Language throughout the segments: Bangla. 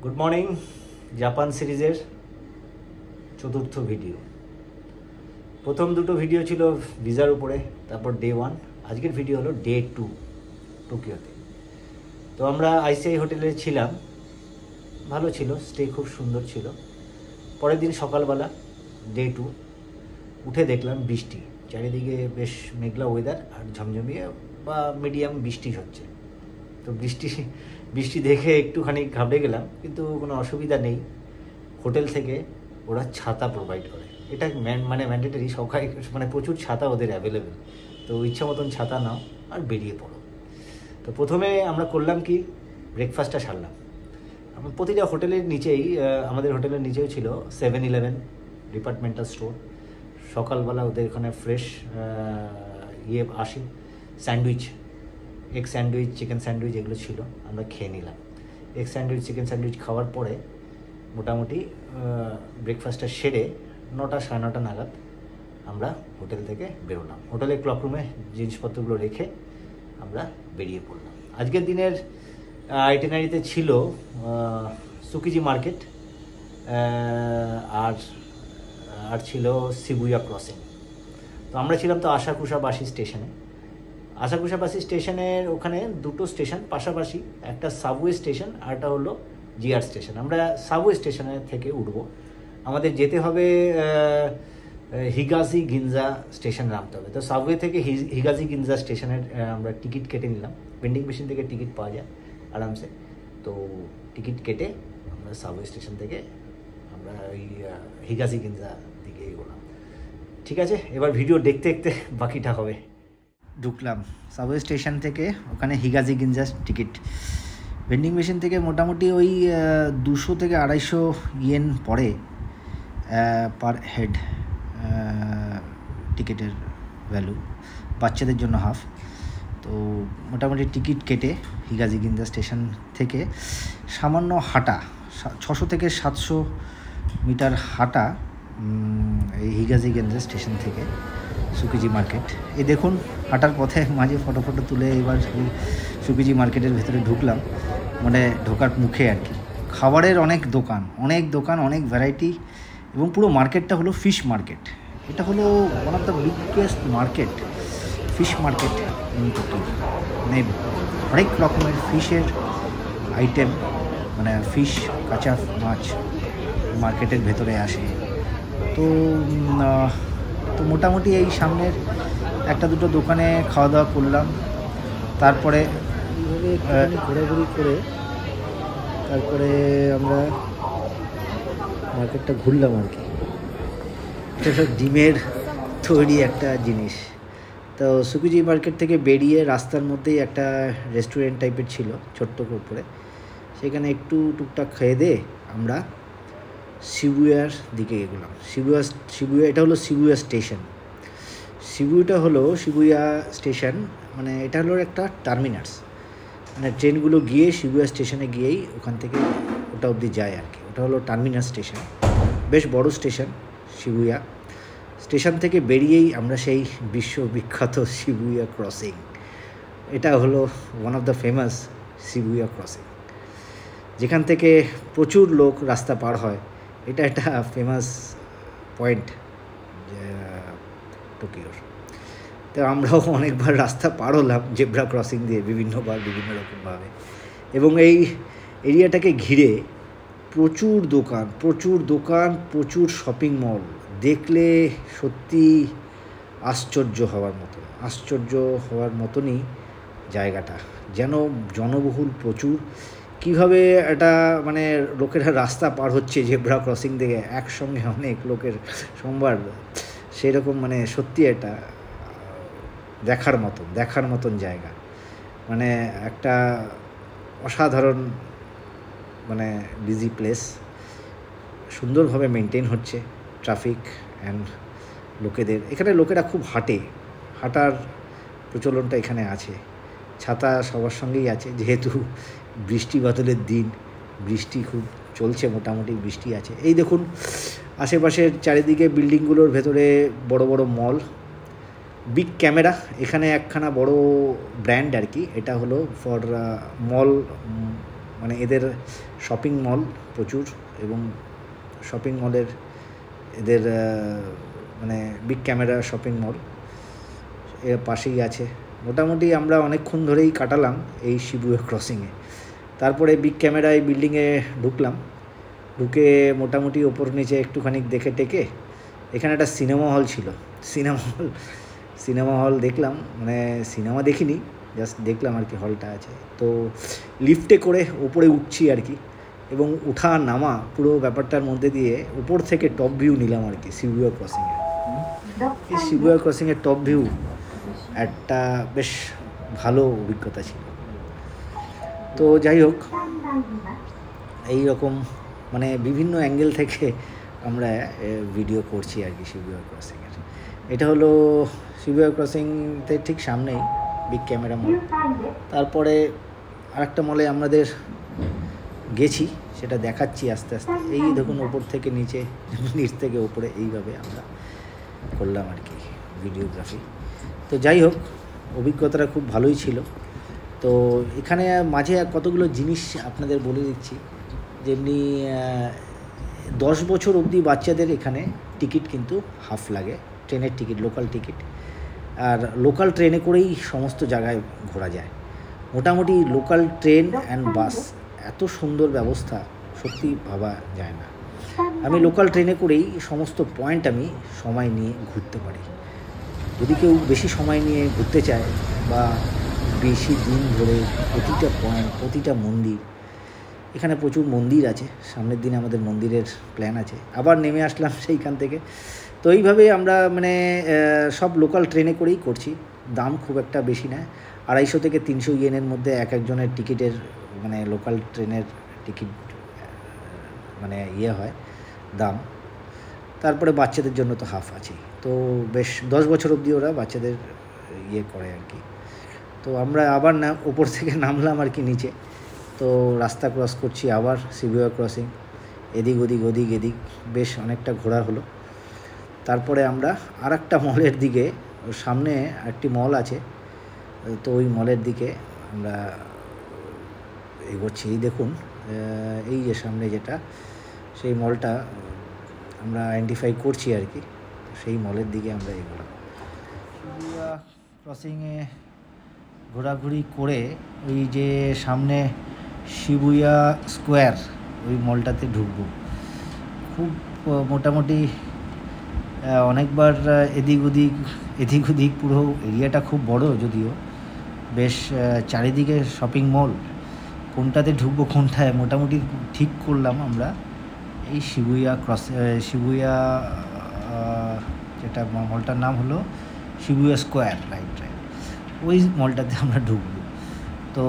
Good morning. জাপান সিরিজের চতুর্থ ভিডিও। প্রথম দুটো ভিডিও ছিল ভিসার উপরে, তারপর ডে 1। আজকের ভিডিও হলো ডে 2 টোকিওতে। তো আমরা আইসিআই হোটেলে ছিলাম, ভালো ছিল, স্টে খুব সুন্দর ছিল। পরের দিন সকালবেলা ডে 2 উঠে দেখলাম বৃষ্টি, চারিদিকে বেশ মেঘলা ওয়েদার আর ঝমঝমিয়ে বা মিডিয়াম বৃষ্টি হচ্ছে। তো বৃষ্টি দেখে একটুখানি ঘাবড়ে গেলাম, কিন্তু কোনো অসুবিধা নেই। হোটেল থেকে ওরা ছাতা প্রোভাইড করে, এটা ম্যান্ডেটরি, সবাই প্রচুর ছাতা ওদের অ্যাভেলেবেল। তো ইচ্ছা মতন ছাতা নাও আর বেরিয়ে পড়ো। তো প্রথমে আমরা করলাম কি, ব্রেকফাস্টটা সারলাম। প্রতিটা হোটেলের নিচেই, আমাদের হোটেলের নিচেও ছিল 7-Eleven ডিপার্টমেন্টাল স্টোর। সকালবেলা ওদের এখানে ফ্রেশ আসে, sandwich, egg sandwich, chicken sandwich এগুলো ছিল, আমরা খেয়ে নিলাম। এগ স্যান্ডউইচ, চিকেন স্যান্ডউইচ খাওয়ার পরে মোটামুটি ব্রেকফাস্টটা সেরে 9টা সাড়ে 9টা নাগাদ আমরা হোটেল থেকে বেরোলাম। হোটেলের ক্লকরুমে জিনিসপত্রগুলো রেখে আমরা বেরিয়ে পড়লাম। আজকের দিনের আইটিনারিতে ছিল সুকিজি মার্কেট আর ছিল শিবুয়া ক্রসিং। তো আমরা ছিলাম তো আসাকুসাবাসী স্টেশনে। আসাকুসাবাসী স্টেশনের ওখানে দুটো স্টেশন পাশাপাশি, একটা সাবওয়ে স্টেশন আর একটা হলো জিআর স্টেশন। আমরা সাবওয়ে স্টেশনে থেকে উঠবো, আমাদের যেতে হবে হিগাজি গিনজা স্টেশন নামতে হবে। তো সাবওয়ে থেকে হিগাজি গিনজা স্টেশনের আমরা টিকিট কেটে নিলাম। ভেন্ডিং মেশিন থেকে টিকিট পাওয়া যায় আরামসে। তো টিকিট কেটে আমরা সাবওয়ে স্টেশন থেকে আমরা ওই হিগাজি গিনজা দিকে এগোলাম। ঠিক আছে, এবার ভিডিও দেখতে দেখতে বাকিটা হবে। ঢুকলাম সাবওয়ে স্টেশন থেকে, ওখানে হিগাজি গিনজা টিকিট। ভেন্ডিং মেশিন থেকে মোটামুটি ওই 200 থেকে 250 ইয়েন পড়ে পার হেড টিকিটের ভ্যালু, বাচ্চাদের জন্য হাফ। তো মোটামুটি টিকিট কেটে হিগাজি গিনজা স্টেশন থেকে সামান্য হাঁটা, 600 থেকে 700 মিটার হাঁটা এই হিগাজি গিনজা স্টেশন থেকে সুকিজি মার্কেট। এই দেখুন, হাঁটার পথে মাঝে ফটো তুলে এবার সুকিজি মার্কেটের ভেতরে ঢুকলাম, ঢোকার মুখে আর কি। খাবারের অনেক দোকান, অনেক ভ্যারাইটি, এবং পুরো মার্কেটটা হলো ফিশ মার্কেট। এটা হলো one of the biggest market, fish market in Tokyo. হরেক রকমের ফিশের আইটেম, ফিশ, কাঁচা মাছ মার্কেটের ভেতরে আসে। তো মোটামুটি এই সামনের একটা দুটো দোকানে খাওয়া দাওয়া করলাম, তারপরে ঘোরাঘুরি করে তারপরে আমরা মার্কেটটা ঘুরলাম আর কি। এটা সব ডিমের তৈরি একটা জিনিস। তো সুকিজি মার্কেট থেকে বেরিয়ে রাস্তার মধ্যেই একটা রেস্টুরেন্ট টাইপের ছিল ছোট্ট করে, সেখানে একটু টুকটাক খেয়ে দিয়ে আমরা শিবুয়ার দিকে এগোলাম। শিবুয়া এটা হলো শিবুয়া স্টেশন। শিবুয়া স্টেশন এটা হলো একটা টার্মিনাস, ট্রেনগুলো গিয়ে শিবুয়া স্টেশনে গিয়েই ওখান থেকে ওটা অবধি যায় আর কি। ওটা হলো টার্মিনাস স্টেশন, বেশ বড় স্টেশন শিবুয়া। স্টেশন থেকে বেরিয়েই আমরা সেই বিশ্ববিখ্যাত শিবুয়া ক্রসিং, এটা হলো one of the famous Shibuya crossing, যেখান থেকে প্রচুর লোক রাস্তা পার হয়। এটা একটা ফেমাস পয়েন্ট টোকিওর। তো আমরাও অনেকবার রাস্তা পার হলাম জেব্রা ক্রসিং দিয়ে, বিভিন্ন রকমভাবে। এবং এই এরিয়াটাকে ঘিরে প্রচুর দোকান, প্রচুর শপিং মল, দেখলে সত্যি আশ্চর্য হওয়ার মতনই জায়গাটা, যেন জনবহুল প্রচুর। কীভাবে এটা লোকেরা রাস্তা পার হচ্ছে জেব্রা ক্রসিং থেকে একসঙ্গে অনেক লোকের সোমবার, সেরকম সত্যি এটা দেখার মতন জায়গা। একটা অসাধারণ বিজি প্লেস, সুন্দরভাবে মেনটেন হচ্ছে ট্রাফিক অ্যান্ড এখানে লোকেরা খুব হাঁটার প্রচলনটা এখানে আছে। ছাতা সবার সঙ্গেই আছে, যেহেতু বৃষ্টি বাদলের দিন, বৃষ্টি খুব চলছে, মোটামুটি বৃষ্টি আছে। এই দেখুন আশেপাশের চারিদিকে বিল্ডিংগুলোর ভেতরে বড় বড় মল, বিগ ক্যামেরা। এখানে একখানা বড় ব্র্যান্ড আর কি, এটা হলো ফর মল মানে এদের শপিং মল প্রচুর, এবং শপিং মলের এদের মানে বিগ ক্যামেরা শপিং মল এর পাশেই আছে। মোটামুটি আমরা অনেকক্ষণ ধরেই কাটালাম এই শিবুয়া ক্রসিংয়ে। তারপরে বিগ ক্যামেরা এই বিল্ডিংয়ে ঢুকলাম, ঢুকে মোটামুটি ওপর নিচে একটুখানি দেখে টেকে এখানে একটা সিনেমা হল ছিল। সিনেমা হল দেখলাম, মানে সিনেমা দেখিনি, জাস্ট দেখলাম আর কি হলটা আছে। তো লিফটে করে উপরে উঠছি আর কি, এবং উঠা নামা পুরো ব্যাপারটার মধ্যে দিয়ে উপর থেকে টপ ভিউ নিলাম আর কি শিবুয়া ক্রসিংয়ের। এই শিবুয়া ক্রসিংয়ের টপ ভিউ একটা বেশ ভালো অভিজ্ঞতা ছিল। তো যাই হোক, এই রকম মানে বিভিন্ন অ্যাঙ্গেল থেকে আমরা ভিডিও করছি আর কি শিবুয়া ক্রসিংয়ের। এটা হলো শিবুয়া ক্রসিংতে ঠিক সামনেই বিগ ক্যামেরা মল। তারপরে আরেকটা মলে আমাদের গেছি, সেটা দেখাচ্ছি আস্তে আস্তে। এই দেখুন ওপর থেকে নিচে, নিচ থেকে ওপরে, এইভাবে আমরা করলাম আর কি ভিডিওগ্রাফি। তো যাই হোক, অভিজ্ঞতাটা খুব ভালোই ছিল। তো এখানে মাঝে কতগুলো জিনিস আপনাদের বলে দিচ্ছি। যেমনি 10 বছর অবধি বাচ্চাদের এখানে টিকিট কিন্তু হাফ লাগে, ট্রেনের টিকিট, লোকাল টিকিট। আর লোকাল ট্রেনে করেই সমস্ত জায়গায় ঘোরা যায়। মোটামুটি লোকাল ট্রেন অ্যান্ড বাস এত সুন্দর ব্যবস্থা, সত্যি ভাবা যায় না। আমি লোকাল ট্রেনে করেই সমস্ত পয়েন্ট আমি সময় নিয়ে ঘুরতে পারি। যদি কেউ বেশি সময় নিয়ে ঘুরতে চায় বা বেশি দিন ধরে প্রতিটা পয়েন্ট, প্রতিটা মন্দির, এখানে প্রচুর মন্দির আছে। সামনের দিনে আমাদের মন্দিরের প্ল্যান আছে, আবার নেমে আসলাম সেইখান থেকে। তো এইভাবে আমরা মানে সব লোকাল ট্রেনে করেই করছি। দাম খুব একটা বেশি না, 250 থেকে 300 ইয়েনের মধ্যে এক একজনের টিকিটের, মানে লোকাল ট্রেনের টিকিট মানে হয় দাম। তারপরে বাচ্চাদের জন্য তো হাফ আছে। তো বেশ 10 বছর অবধি ওরা বাচ্চাদের করে আর কি। তো আমরা আবার ওপর থেকে নামলাম আর কি নিচে। তো রাস্তা ক্রস করছি আবার শিবুয়া ক্রসিং, এদিক ওদিক বেশ অনেকটা ঘোরা হলো। তারপরে আমরা আর একটা মলের দিকে, সামনে একটি মল আছে, তো ওই মলের দিকে আমরা এগোচ্ছি। এই দেখুন, এই যে সামনে যেটা, সেই মলটা আমরা আইডেন্টিফাই করছি আর কি। সেই মলের দিকে আমরা এগোলাম। শিবুয়া ক্রসিংয়ে ঘোরাঘুরি করে ওই যে সামনে শিবুয়া স্কোয়ার, ওই মলটাতে ঢুকবো। খুব মোটামুটি অনেকবার এদিক ওদিক পুরো এরিয়াটা খুব বড়, যদিও বেশ চারিদিকে শপিং মল। কোনটাতে ঢুকবো কোনটায় মোটামুটি ঠিক করলাম আমরা এই শিবুয়া যেটা মলটার নাম হলো শিবুয়া স্কোয়ার, রাইট। ওই মলটাতে আমরা ঢুকবো। তো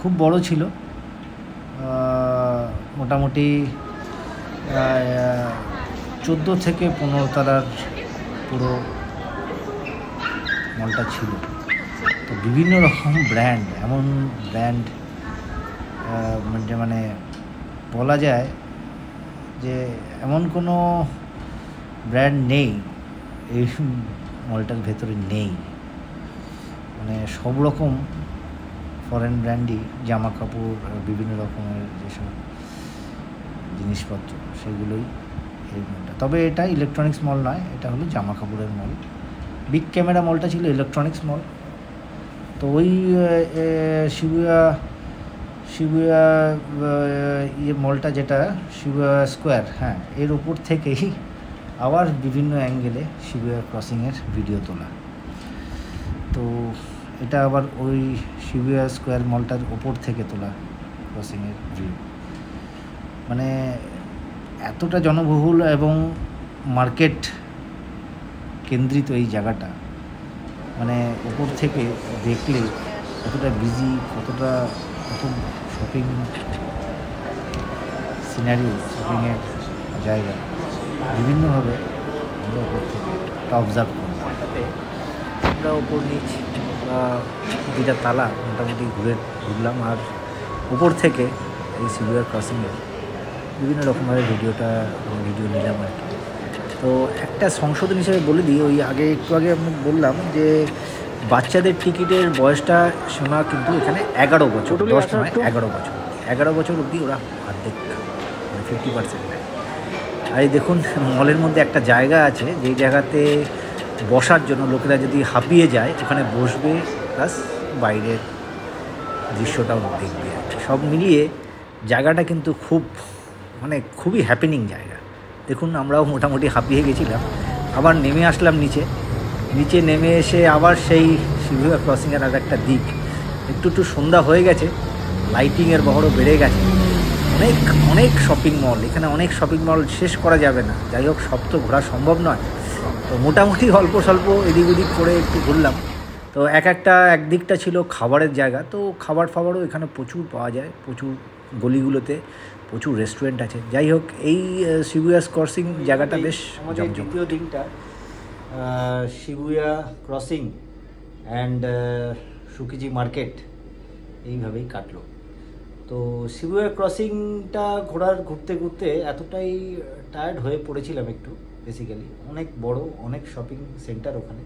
খুব বড় ছিল, মোটামুটি 14 থেকে 15 তলার পুরো মলটা ছিল। তো বিভিন্ন রকম ব্র্যান্ড, এমন ব্র্যান্ড মানে বলা যায় যে এমন কোনো ব্র্যান্ড নেই এই মলটার ভেতরে নেই। মানে সব রকম ফরেন ব্র্যান্ডই, জামা কাপড়, বিভিন্ন রকমের যেসব জিনিসপত্র, সেগুলোই এই মলটা। তবে এটা ইলেকট্রনিক্স মল নয়, এটা হলো জামা কাপড়ের মল। বিগ ক্যামেরা মলটা ছিল ইলেকট্রনিক্স মল। তো ওই শিবুয়া মলটা যেটা শিবুয়া স্কোয়ার, হ্যাঁ, এর উপর থেকেই আবার বিভিন্ন অ্যাঙ্গেলে শিবুয়া ক্রসিংয়ের ভিডিও তোলা। তো এটা আবার ওই শিবুয়া স্কোয়ার মলটার ওপর থেকে তোলা ক্রসিংয়ের ভিউ। মানে এতটা জনবহুল এবং মার্কেট কেন্দ্রিত এই জায়গাটা, মানে ওপর থেকে দেখলে কতটা বিজি, কত শপিং সিনারি, শপিংয়ের জায়গা বিভিন্নভাবে আমরা ওপর থেকে অবজার্ভ করলাম। আমরা ওপর নিচ দুটা তালা মোটামুটি ঘুরলাম, আর উপর থেকে এই শিবুয়া ক্রসিংয়ের বিভিন্ন রকমভাবে ভিডিও নিলাম আর কি। তো একটা সংশোধন হিসেবে বলে দিই, ওই একটু আগে আমি বললাম যে বাচ্চাদের টিকিটের বয়সটা শোনা কিন্তু এখানে 11 বছর, 10 নয় 11 বছর। 11 বছর অবধি ওরা অর্ধেক মানে 50% নেয়। আর এই দেখুন মলের মধ্যে একটা জায়গা আছে, যেই জায়গাতে বসার জন্য লোকেরা যদি হাঁপিয়ে যায় ওখানে বসবে, প্লাস বাইরের দৃশ্যটাও দেখবে আর কি। সব মিলিয়ে জায়গাটা কিন্তু মানে খুবই হ্যাপেনিং জায়গা। দেখুন আমরাও মোটামুটি হাঁপিয়ে গেছিলাম, আবার নেমে আসলাম নিচে নেমে এসে আবার সেই শিবুয়া ক্রসিংয়ের আর একটা দিক, একটু সন্ধ্যা হয়ে গেছে, লাইটিংয়ের বহরও বেড়ে গেছে, অনেক শপিং মল, এখানে অনেক শপিং মল শেষ করা যাবে না। যাই হোক সব তো ঘোরা সম্ভব নয়, তো মোটামুটি অল্প স্বল্প এদিক ওদিক করে একটু ঘুরলাম। তো একদিকটা ছিল খাবারের জায়গা, তো খাবারও এখানে প্রচুর পাওয়া যায়, প্রচুর গলিগুলোতে প্রচুর রেস্টুরেন্ট আছে। যাই হোক এই শিবুয়া ক্রসিং জায়গাটা বেশ জমজমাট। দ্বিতীয় দিনটা Shibuya crossing and Tsukiji market এইভাবেই কাটলো। তো শিবুয়া ক্রসিংটা ঘুরতে এতটাই টায়ার্ড হয়ে পড়েছিলাম একটু, বেসিক্যালি অনেক বড়, অনেক শপিং সেন্টার, ওখানে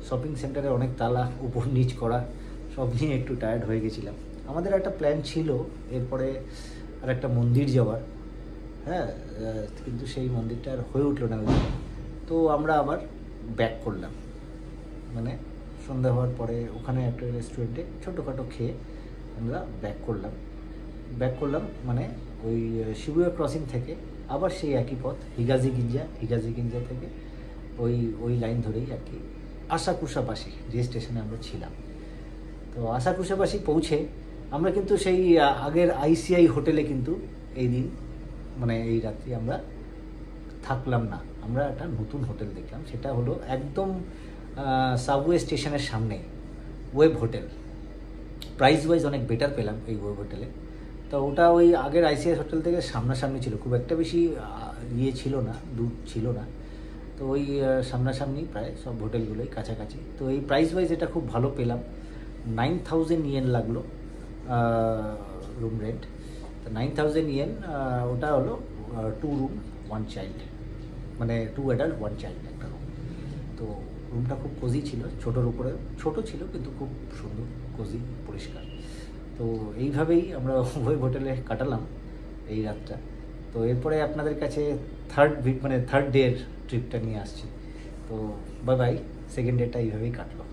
শপিং সেন্টারে অনেক তালা উপর নিচ করা, সব নিয়ে একটু টায়ার্ড হয়ে গেছিলাম। আমাদের একটা প্ল্যান ছিল এরপরে আর একটা মন্দির যাওয়ার, হ্যাঁ, কিন্তু সেই মন্দিরটা আর হয়ে উঠলো না। তো আমরা আবার ব্যাক করলাম, মানে সন্ধ্যা হওয়ার পরে ওখানে একটা রেস্টুরেন্টে ছোটোখাটো খেয়ে আমরা ব্যাক করলাম মানে ওই শিবুয়া ক্রসিং থেকে আবার সেই একই পথ হিগাজি গিঞ্জা থেকে ওই লাইন ধরেই আর কি আশাকুশাবাসী যে স্টেশনে আমরা ছিলাম। তো আশাকুশাবাসী পৌঁছে আমরা কিন্তু সেই আগের ICI হোটেলে কিন্তু এই দিন মানে এই রাত্রি আমরা থাকলাম না, আমরা একটা নতুন হোটেল দেখলাম। সেটা হলো একদম সাবওয়ে স্টেশনের সামনে ওয়েব হোটেল। প্রাইস ওয়াইজ অনেক বেটার পেলাম এই ওয়েব হোটেলে। তো ওটা ওই আগের ICI হোটেল থেকে সামনাসামনি ছিল, খুব একটা বেশি ছিল না, দূর ছিল না। তো ওই সামনাসামনি প্রায় সব হোটেলগুলোই কাছাকাছি। তো এই প্রাইস ওয়াইজ এটা খুব ভালো পেলাম। 9,000 ইয়েন লাগলো রুম রেন্ট। তো 9,000 ইয়েন ওটা হলো 2 রুম 1 চাইল্ড, মানে 2 অ্যাডাল্ট 1 চাইল্ড একটা রুম। তো রুমটা খুব কোজি ছিল, ছোটোর উপরে ছোটো ছিল কিন্তু খুব সুন্দর, কোজি, পরিষ্কার। তো এইভাবেই আমরা ওই হোটেলে কাটালাম এই রাতটা। তো এরপরে আপনাদের কাছে থার্ড ডের ট্রিপটা নিয়ে আসছি। তো বাই, সেকেন্ড ডেটা এইভাবেই কাটলো।